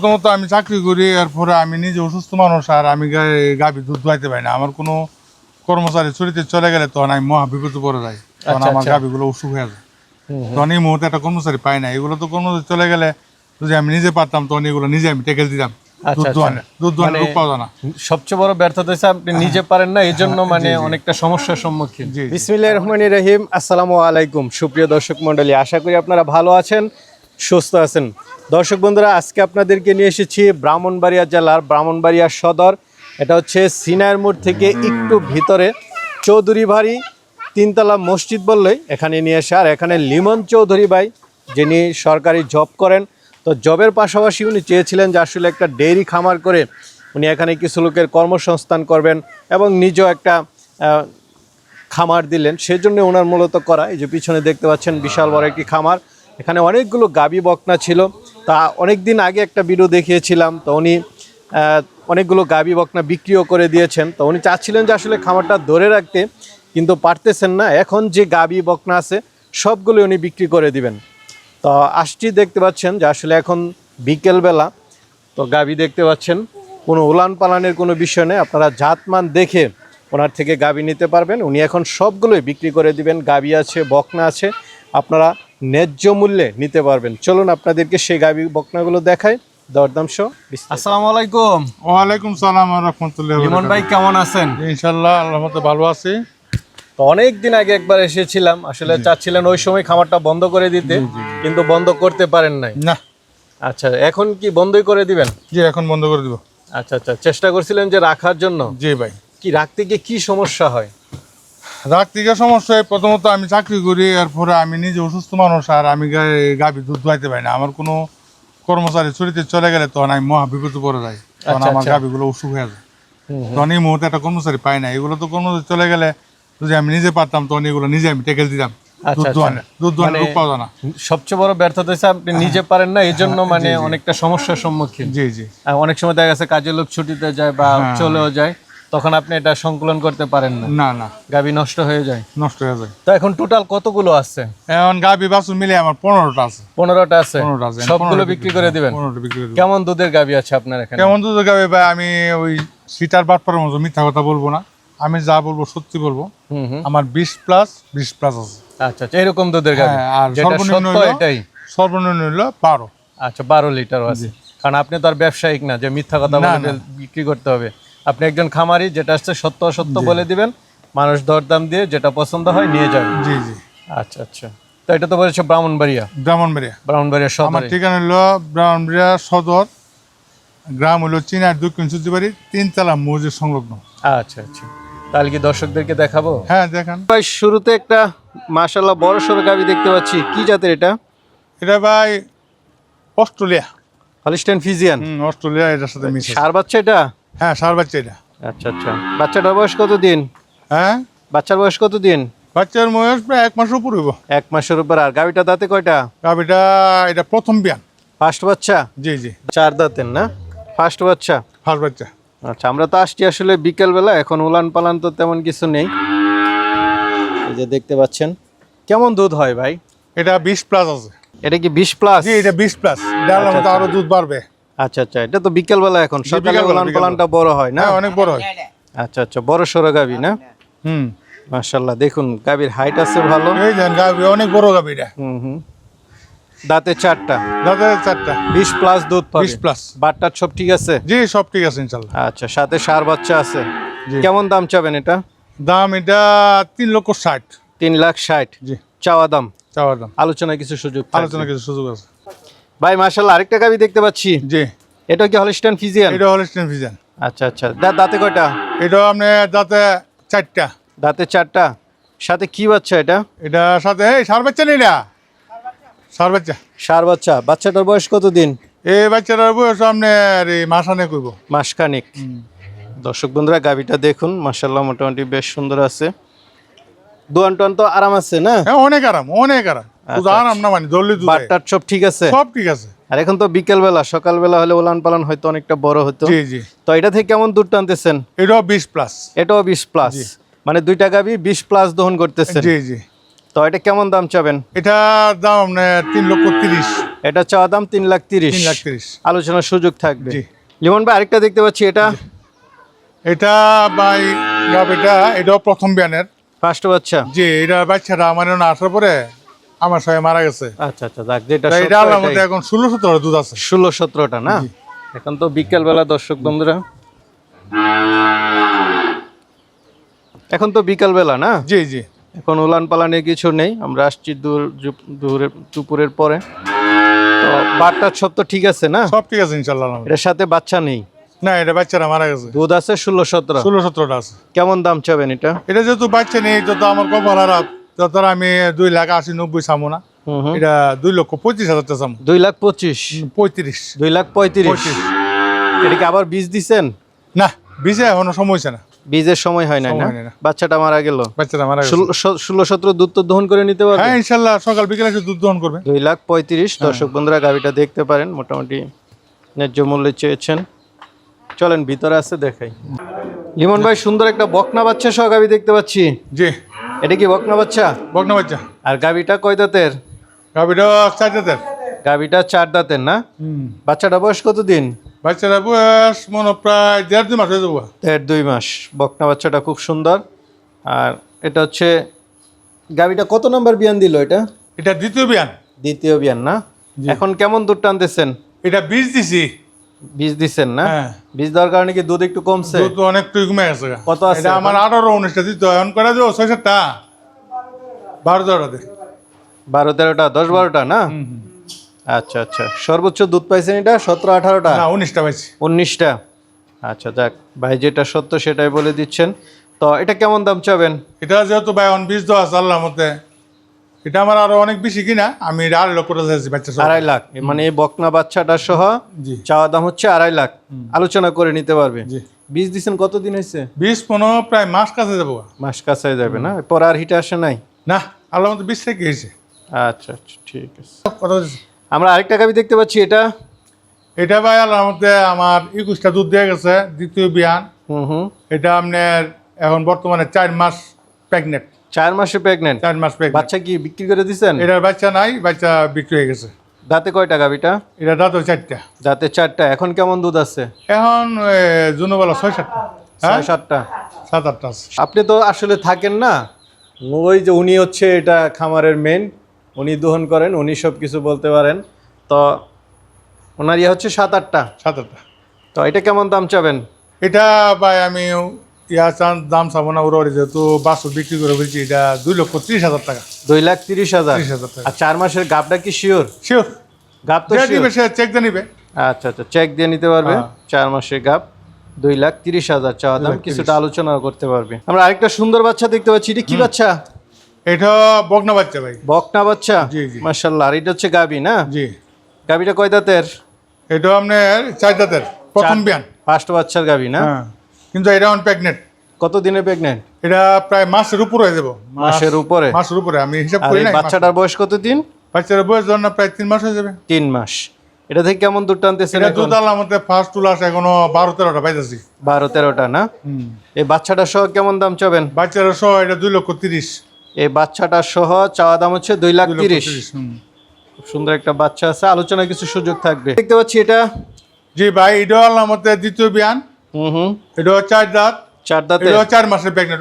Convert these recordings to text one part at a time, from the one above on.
প্রথমত আমি চাকরি করি, এরপরে আমি নিজে অসুস্থ মানুষ, আর আমি গাভী দুধ দোয়াইতে পারি না। আমার কোনো কর্মচারী ছুটিতে চলে গেলে তখন আমি মহা বিপদে পড়ে যাই, তখন আমার গাভীগুলো অসুখ হয়ে যায়। তখন এই মুহূর্তে একটা কর্মচারী পাই না। এগুলো তো কর্মচারী চলে গেলে যদি আমি নিজে পারতাম তখন এগুলো নিজে আমি টেকেল দিতাম। দুধ দোয়ানো লোক পাওয়া যায় না। সবচেয়ে বড় ব্যর্থতা হচ্ছে আপনি নিজে পারেন না, এই জন্য মানে অনেকটা সমস্যার সম্মুখীন। বিসমিল্লাহির রহমানির রহিম। আসসালামু আলাইকুম সুপ্রিয় দর্শক মণ্ডলী, আশা করি আপনারা ভালো আছেন, সুস্থ আছেন। দর্শক বন্ধুরা, আজকে আপনাদেরকে নিয়ে এসেছি ব্রাহ্মণবাড়িয়া জেলার ব্রাহ্মণবাড়িয়া সদর। এটা হচ্ছে সিনাইর মোড় থেকে একটু ভিতরে চৌধুরী বাড়ি তিনতলা মসজিদ বললেই এখানে নিয়ে আসে। আর এখানে লিমন চৌধুরী ভাই, যিনি সরকারি জব করেন, তো জবের পাশাপাশি উনি চেয়েছিলেন যে আসলে একটা ডেইরি খামার করে উনি এখানে কিছু লোকের কর্মসংস্থান করবেন এবং নিজেও একটা খামার দিলেন। সেই জন্য ওনার মূলত করা। এই যে পিছনে দেখতে পাচ্ছেন বিশাল বড় একটি খামার, এখানে অনেকগুলো গাবি বকনা ছিল। তা অনেক দিন আগে একটা ভিডিও দেখিয়েছিলাম, তো উনি অনেকগুলো গাবি বকনা বিক্রিও করে দিয়েছেন। তো উনি চাচ্ছিলেন যে আসলে খামারটা ধরে রাখতে, কিন্তু পারতেছেন না। এখন যে গাবি বকনা আছে সবগুলো উনি বিক্রি করে দিবেন। তো আসছি, দেখতে পাচ্ছেন যে আসলে এখন বিকেলবেলা, তো গাবি দেখতে পাচ্ছেন, কোনো উলান পালানের কোনো বিষয় নেই। আপনারা জাতমান দেখে ওনার থেকে গাবি নিতে পারবেন। উনি এখন সবগুলোই বিক্রি করে দিবেন। গাবি আছে, বকনা আছে, আপনারা ন্যায্য মূল্যে নিতে পারবেন। চলুন আপনাদেরকে সেই গাবি বকনাগুলো দেখাই, দরদাম সহ। আসসালামু আলাইকুম। ওয়ালাইকুম সালাম ওয়া রাহমাতুল্লাহি ওয়া বারাকাতুহু। লিমন ভাই কেমন আছেন? ইনশাআল্লাহ আল্লাহর মতে ভালো আছি। তো অনেক দিন আগে একবার এসেছিলাম, আসলে চাচ্ছিলেন ওই সময় খামারটা বন্ধ করে দিতে, কিন্তু বন্ধ করতে পারেন নাই। না। আচ্ছা, এখন কি বন্ধই করে দিবেন? জি, এখন বন্ধ করে দিব। আচ্ছা আচ্ছা, চেষ্টা করছিলেন যে রাখার জন্য। জি ভাই। কি রাখতে গিয়ে কি সমস্যা হয়? রাখতে গিয়ে সমস্যা, প্রথমত আমি চাকরি করি, এরপরে আমি নিজে অসুস্থ মানুষ, আর আমি গাভী দুধ দোয়াইতে পারি না। আমার কোনো কর্মচারী ছুটিতে চলে গেলে তখন আমি মহা বিপদে পড়ে যাই, তখন আমার গাভীগুলো অসুখ হয়ে যায়। তখন এই মুহূর্তে একটা কর্মচারী পাই না। এগুলো তো কর্মচারী চলে গেলে যদি আমি নিজে পারতাম তখন এগুলো নিজে আমি টেকেল দিতাম। দুধ দোয়ানো লোক পাওয়া যায় না। সবচেয়ে বড় ব্যর্থতা হচ্ছে আপনি নিজে পারেন না, এই জন্য মানে অনেকটা সমস্যার সম্মুখীন। জি জি। অনেক সময় দেখা গেছে কাজের লোক ছুটিতে যায় বা চলেও যায়, তখন আপনি এটা সংকলন করতে পারেন না। না না, গাভী নষ্ট হয়ে যায়। নষ্ট হয়ে যায়। তো এখন টোটাল কতগুলো আছে? এখন গাভী বাছুর মিলে আমার 15টা আছে। 15টা আছে। 15টা আছে। সবগুলো বিক্রি করে দিবেন? 15টা বিক্রি করে দিব। কেমন দুধের গাভী আছে আপনার এখানে? কেমন দুধের গাভী ভাই? আমি ওই সিটার বাটপারের মতো মিথ্যা কথা বলবো না, আমি যা বলবো সত্যি বলবো। আমার 20+ আছে। আচ্ছা আচ্ছা, এরকম দুধের গাভী। আর সর্বনিম্ন এটাই সর্বনিম্ন হলো 12। আচ্ছা, 12 লিটার আছে। কারণ আপনি তো আর ব্যবসায়িক না যে মিথ্যা কথা বলে বিক্রি করতে হবে। আপনি একজন খামারি, যেটা আসছে সত্য অসত্য বলে দিবেন, মানুষ দরদাম দিয়ে যেটা পছন্দ হয় নিয়ে যাবে। জি জি। আচ্ছা আচ্ছা, তো এটা তো বলেছে ব্রাহ্মণবাড়িয়া। ব্রাহ্মণবাড়িয়া সদর। আমার ঠিকানা হলো ব্রাহ্মণবাড়িয়া সদর, গ্রাম হলো চিনার দক্ষিণ সূর্যবাড়ি, 3তলা মসজিদ সংলগ্ন। আচ্ছা আচ্ছা, তাহলে কি দর্শকদেরকে দেখাবো? হ্যাঁ দেখান ভাই, শুরুতে একটা মাশাআল্লাহ বড় সড়ো গাবি দেখতে পাচ্ছি। কি জাতের এটা? এটা ভাই অস্ট্রেলিয়া হলিস্টাইন ফ্রিজিয়ান। অস্ট্রেলিয়া, এটার সাথে মিশ। সার বাচ্চা এটা? হ্যাঁ, সার বাচ্চা এটা। আচ্ছা আচ্ছা, বাচ্চাটার বয়স কত দিন? হ্যাঁ, বাচ্চার বয়স কত দিন? বাচ্চার বয়স প্রায় 1 মাসের উপর হইব। 1 মাসের উপর। আর গাবিটা দাঁতে কয়টা? গাবিটা এটা প্রথম বিয়ান। ফার্স্ট বাচ্চা? জি জি। 4 দাঁতের না? ফার্স্ট বাচ্চা? ফার্স্ট বাচ্চা। আচ্ছা, আমরা তো আসছি আসলে বিকেলবেলা, এখন উলান পালান তো তেমন কিছু নেই। এই যে দেখতে পাচ্ছেন, কেমন দুধ হয় ভাই? এটা 20+ আছে। এটা কি 20+? জি, এটা 20+। এটা আল্লাহর মতো আরো দুধ বাড়বে। আচ্ছা আচ্ছা, এটা তো বিকেলবেলা, এখন সকালে উলান পালানটা বড় হয় না? হ্যাঁ, অনেক বড় হয়। আচ্ছা আচ্ছা, বড় সড়ো গাবি না? হুম। মাশাআল্লাহ, দেখুন গাবির হাইট আছে ভালো। এই দেন গাবি অনেক বড় গাবি এটা। হুম। দাঁতে 4টা। দাঁতে 4টা। 20+ দুধ পাবে। 20+। বাটটার সব ঠিক আছে? জি, সব ঠিক আছে ইনশাআল্লাহ। আচ্ছা, সাথে সার বাচ্চা আছে। জি। কেমন দাম চাবেন এটা? দাম এটা 3,60,000। 3,60,000? জি। চাওয়া দাম? চাওয়ার দাম। আলোচনা কিছু সুযোগ থাকবে? আলোচনা কিছু সুযোগ আছে। ভাই মাশাআল্লাহ, আরেকটা গাবি দেখতে পাচ্ছি। জি। এটা কি হলিস্টাইন ফ্রিজিয়ান? এটা হলিস্টাইন ফ্রিজিয়ান। আচ্ছা আচ্ছা, দাঁতে কয়টা? এটা আপনি দাঁতে 4টা। দাঁতে 4টা। সাথে কি বাচ্চা এটা? এটা সাথে এই সার বাচ্চা নেই না, সার বাচ্চা। সার বাচ্চা। বাচ্চাটার বয়স কত দিন? এই বাচ্চাটার বয়স আপনার মাসানে কইব। মাসখানেক। দর্শক বন্ধুরা, গাবিটা দেখুন, মাশাআল্লাহ মোটামুটি বেশ সুন্দর আছে। দোয়ান টোয়ান তো আরাম আছে না? হ্যাঁ, অনেক আরাম, অনেক আরাম। দুধ আরাম না মানে জলদি দুধ। বাটটার সব ঠিক আছে? সব ঠিক আছে। আর এখন তো বিকেলবেলা, সকালবেলা হলে উলান পালান হয়তো অনেকটা বড় হতো। জি জি। তো এটা থেকে কেমন দুধ টানতেছেন? এটাও 20+। এটাও 20+? মানে দুইটা গাবি 20+ দহন করতেছেন? জি জি। তো এটা কেমন দাম চাবেন? এটা দাম আপনার 3,30,000। এটা চাওয়া দাম 3,30,000। 3,30,000। আলোচনার সুযোগ থাকবে। জি। লিমন ভাই আরেকটা দেখতে পাচ্ছি, এটা এটা ভাই গাবিটা এটাও প্রথম বিয়ানের। ফার্স্ট বাচ্চা। জি, এটা বাচ্চাটা আমার এখানে আসার পরে আমার সঙ্গে মারা গেছে। আচ্ছা আচ্ছা, যাক, যেটা তাই এটা আল্লাহর মধ্যে এখন 16-17 দুধ আছে। 16-17টা না? এখন তো বিকেল বেলা, দর্শক বন্ধুরা, এখন তো বিকাল বেলা না? জি জি। এখন উলান পালানে কিছু নেই, আমরা আসছি দুপুরের পরে। তো বাটটার সব তো ঠিক আছে না? সব ঠিক আছে ইনশাআল্লাহ। এটার সাথে বাচ্চা নেই? না, এটা বাচ্চারা মারা গেছে। দুধ আছে 16-17। 16-17টা আছে। কেমন দাম চাবেন এটা? এটা যেহেতু বাচ্চা নেই, যত আমার কপাল খারাপ, তত আমি 2,80,90 চামো না। এটা 2,25,000 চামো। 2,25,000? 35। 2,35,000। এটা কি আবার বীজ দিছেন? না, বীজে এখনো সময় হয়েছে না। বীজের সময় হয় নাই না? সময় হয় না। বাচ্চাটা মারা গেল। বাচ্চারা মারা গেছে। 16-17 দুধ তো দহন করে নিতে পারবে? হ্যাঁ ইনশাআল্লাহ, সকাল বিকেলে এসে দুধ দহন করবে। 2,35,000। দর্শক বন্ধুরা, গাভিটা দেখতে পারেন, মোটামুটি ন্যায্য মূল্যে চেয়েছেন। চলেন ভিতরে আছে দেখাই। লিমন ভাই, সুন্দর একটা বকনা বাচ্চা সহ গাভি দেখতে পাচ্ছি। জি। এটা কি বকনা বাচ্চা? বকনা বাচ্চা। আর গাভিটা কয় দাঁতের? গাবিটা 4 দাঁতের। গাভিটা 4 দাঁতের না? বাচ্চাটা বয়স কতদিন? বাচ্চারা বয়স মনে হয় প্রায় 1.5-2 মাস হয়ে যাবো। 1.5-2 মাস। বকনা বাচ্চাটা খুব সুন্দর। আর এটা হচ্ছে, গাভিটা কত নম্বর বিয়ান দিল এটা? এটা দ্বিতীয় বিয়ান। দ্বিতীয় বিয়ান না? এখন কেমন দুধ টানতেছেন? এটা বীজ দিছি। বীজ দিচ্ছেন না? হ্যাঁ। বীজ দেওয়ার কারণে কি দুধ একটু কমছে? দুধ অনেকটাই কমে গেছে। কত আছে এটা আমার 18-19টা দিত, এখন করে দেবো 6-7টা, 12-13টা। 12-13টা, 10-12টা না? আচ্ছা আচ্ছা। সর্বোচ্চ দুধ পাইছেন এটা 17-18টা? না, 19টা পাইছি। 19টা। আচ্ছা, যাক, ভাই যেটা সত্য সেটাই বলে দিচ্ছেন। তো এটা কেমন দাম চাবেন? এটা যেহেতু ভাই অন বীজ দেওয়া আছে আল্লাহর মধ্যে, এটা আমার আরো অনেক বেশি কিনা, আমি 2.5 লক্ষ টাকা চাইছি বাচ্চা সহ। 2.5 লাখ? মানে এই বকনা বাচ্চাটা সহ জি। চাওয়া দাম হচ্ছে 2.5 লাখ। আলোচনা করে নিতে পারবে। জি। বীজ দিচ্ছেন কতদিন হয়েছে? বীজ 15 প্রায় মাস কাছে যাবো। মাস কাছে যাবে না? পরে আর হিটে আসে নাই? না, আল্লাহর মধ্যে বীজ থেকে গেছে। আচ্ছা আচ্ছা, ঠিক আছে। কথা বলছি। আমরা আরেকটা গাভি দেখতে পাচ্ছি, এটা? এটা ভাই আল্লাহর মধ্যে আমার 21টা দুধ দিয়ে গেছে, দ্বিতীয় বিয়ান। হুম। এটা আপনার এখন বর্তমানে 4 মাস প্রেগনেন্ট। 4 মাসে প্রেগনেন্ট? 4 মাস প্রেগনেন্ট। বাচ্চা কি বিক্রি করে দিচ্ছেন? এটার বাচ্চা নাই, বাচ্চা বিক্রি হয়ে গেছে। দাঁতে কয়টা গাভিটা? এটা দাঁত 4টা। দাঁতে 4টা। এখন কেমন দুধ আছে? এখন জুনবেলা 6-7টা। হ্যাঁ, 6-7টা। 7-8টা আছে। আপনি তো আসলে থাকেন না, ওই যে উনি হচ্ছে এটা খামারের মেন, উনি দহন করেন, উনি সব কিছু বলতে পারেন। তো ওনার ইয়ে হচ্ছে 7-8টা। 7-8টা। তো এটা কেমন দাম চাবেন? এটা ভাই আমি দাম চাবো না, ওরা যেহেতু বাছুর বিক্রি করে বলছি, এটা 2,30,000 টাকা। 2,30,000? 30,000 টাকা। আর 4 মাসের গাবটা কি শিওর? শিওর। গাব তো যে sure? নিবে সে চেক দিয়ে নিবে। আচ্ছা আচ্ছা, চেক দিয়ে নিতে পারবে। হ্যাঁ। 4 মাসের গাব, 2,30,000 চাওয়া দাম। 2,30,000 কিছুটা আলোচনা করতে পারবে। আমরা আরেকটা সুন্দর বাচ্চা দেখতে পাচ্ছি, এটা কি বাচ্চা? এটা বকনা বাচ্চা ভাই। বকনা বাচ্চা? জি, জি। মাশাআল্লাহ। আর এটা হচ্ছে গাবি না? জি। গাবিটা কয় দাঁতের? এটা আপনার 4 দাঁতের, প্রথম বিয়ান। ফার্স্ট বাচ্চার গাবি না? হ্যাঁ, কিন্তু এটা অন প্রেগনেন্ট। কত দিনে প্রেগনেন্ট? এটা প্রায় মাসের উপর হয়ে যাবো। মাসের উপরে? মাসের উপরে, আমি হিসাব আর করি এই না। বাচ্চাটার বয়স কত দিন? বাচ্চার বয়স ধর না প্রায় 3 মাস হয়ে যাবে। 3 মাস। এটা থেকে কেমন দুধ টানতেছেন এটা এখন? দুধ আল্লাহর মধ্যে ফার্স্ট তুলা আছে, এখনো 12-13টা পাইতেছি। 12-13টা না? এই বাচ্চাটা সহ কেমন দাম চাবেন? বাচ্চারা সহ এটা 2,30,000। এই বাচ্চাটা সহ চাওয়া দাম হচ্ছে 2,30,000। 2,30,000। খুব সুন্দর একটা বাচ্চা আছে, আলোচনা কিছু সুযোগ থাকবে। দেখতে পাচ্ছি এটা? জি ভাই, এটা আল্লাহর মধ্যে দ্বিতীয় বিয়ান। হুম। এটা 4 দাঁত। 4 দাঁতে? এটা 4 মাসের প্রেগনেন্ট।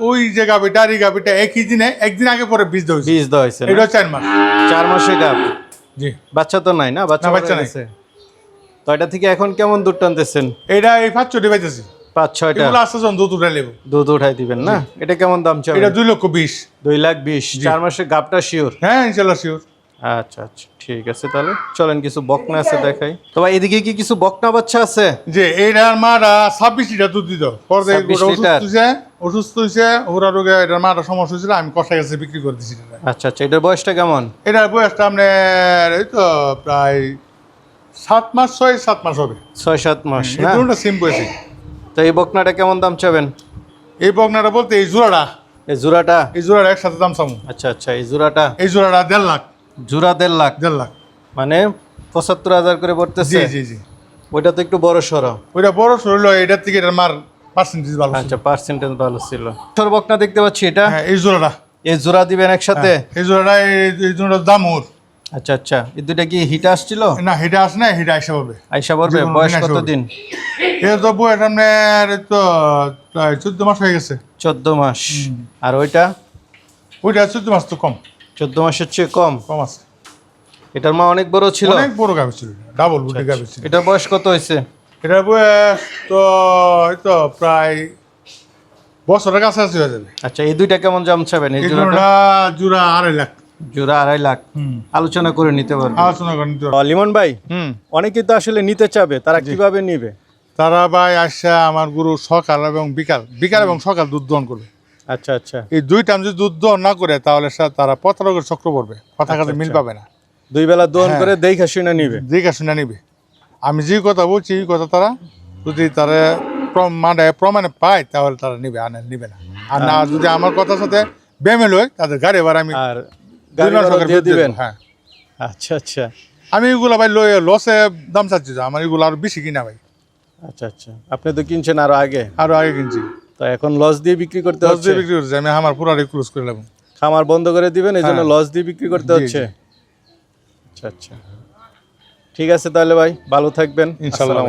ওই যে গাবিটা আর এই গাবিটা একই দিনে, একদিন আগে পরে বীজ দেওয়া হয়েছে। বীজ দেওয়া হয়েছে না? এটা 4 মাস। 4 মাসের গাব। জি। বাচ্চা তো নাই না? বাচ্চা না, বাচ্চা হয়ে নাই। গেছে। তো এটা থেকে এখন কেমন দুধ টানতেছেন? এটা এই 5-6টি পাইতেছি। 5-6টা এগুলো আসতে যখন দুধ উঠে নেবো। দুধ উঠাই দিবেন না? এটা কেমন দাম চাবেন? এটা 2,20,000। 2,20,000। 4 মাসের গাবটা শিওর? হ্যাঁ ইনশাল্লাহ শিওর। আচ্ছা আচ্ছা, ঠিক আছে। তাহলে চলেন কিছু বকনা আছে দেখাই। তো ভাই এদিকে কি কিছু বকনা বাচ্চা আছে? যে এইটার মাটা 26 লিটার দুধ দিত। পরে 26 লিটার? অসুস্থ হয়েছে, ওরা রোগে এটার মাটা সমস্যা হয়েছিল, আমি কষাই গেছে বিক্রি করে দিচ্ছি। আচ্ছা আচ্ছা, এটার বয়সটা কেমন? এটার বয়সটা আপনার এই তো প্রায় 7 মাস, 6-7 মাস হবে। 6-7 মাস এই না? দুটোটা সেম বয়সে। তো এই বকনাটা কেমন দাম চাবেন? এই বকনাটা বলতে এই জোড়াটা, এই জোড়াটা? এই জোড়াটা একসাথে দাম চামু। আচ্ছা আচ্ছা, এই জোড়াটা? এই জোড়াটা 1.5 লাখ। জোড়া 1.5 লাখ? 1.5 লাখ। মানে 75,000 করে জি পড়তেছে? জি জি। ওইটা তো একটু বড় সড়ো। ওইটা বড় শরীর, এটার থেকে এটার মার পার্সেন্টেজ ভালো ছিল। আচ্ছা, পার্সেন্টেজ ভালো ছিল। ছোট বকনা দেখতে পাচ্ছি, এটা? হ্যাঁ, এই জোড়াটা। এই জোড়া দিবেন একসাথে? এই জোড়াটা, এই জোড়াটার দাম ওর আচ্ছা আচ্ছা, এই দুইটা কি হিট আসছিল? না হিটা আস না, হিটা আইসা বলবে। আইসা পড়বে। যে কোনো বয়স দিন আইসা কতদিন? এ তো বইয়ের আপনার তো প্রায় 14 মাস হয়ে গেছে। 14 মাস। আর ওইটা? ওইটা 14 মাস তো কম 14 মাসের চেয়ে কম। কম আছে। এটার মা অনেক বড় ছিল? অনেক বড় গাভী ছিল, ডাবল বুটি গাভী ছিল। এটার বয়স কত হয়েছে? এটার বয়স তো এই তো প্রায় বছরের কাছাকাছি হয়ে যাবে। আচ্ছা, এই দুইটা কেমন দাম চাবেন? এই এই জোড়াটা? জোড়া জোড়া 2.5 লাখ। জোড়া 2.5 লাখ। আলোচনা করে নিতে পারবেন। আলোচনা করেন তো। লিমন ভাই, অনেকেই তো আসলে নিতে চাবে, তারা কিভাবে নিবে? তারা ভাই আসা আমার গরু সকাল এবং বিকাল, বিকাল এবং সকাল দুধ দহন করবে। আচ্ছা আচ্ছা, এই 2 টাইম যদি দুধ দহন না করে তাহলে তারা প্রতারকের চক্র পড়বে, কথা কাছে মিল পাবে না। 2 বেলা দোহন করে দেখা শুনে নিবে। দেখে শুনে নিবে। আমি যে কথা বলছি এই কথা তারা যদি তারা প্রমাণে পায় তাহলে তারা নিবে, আর নিবে না। আর না যদি আমার কথার সাথে বেমেল হয় তাদের গাড়ি এবার আমি আর গাড়ি ভাড়া দিয়ে দিবেন? হ্যাঁ। আচ্ছা আচ্ছা আমি এগুলো ভাই লসে দাম চাচ্ছি, আমার এগুলো আরো বেশি কিনা ভাই। আচ্ছা আচ্ছা, আপনি তো কিনছেন আরো আগে, আরো আগে কিনছি, তো এখন লস দিয়ে বিক্রি করতে লস হচ্ছে? দিয়ে বিক্রি করছি আমি, আমার পুরো ক্লোজ করে নেব। খামার বন্ধ করে দিবেন, এই জন্য হ্যাঁ। লস দিয়ে বিক্রি করতে জি, হচ্ছে? জি। আচ্ছা আচ্ছা, ঠিক আছে তাহলে ভাই, ভালো থাকবেন। ইনশাআল্লাহ।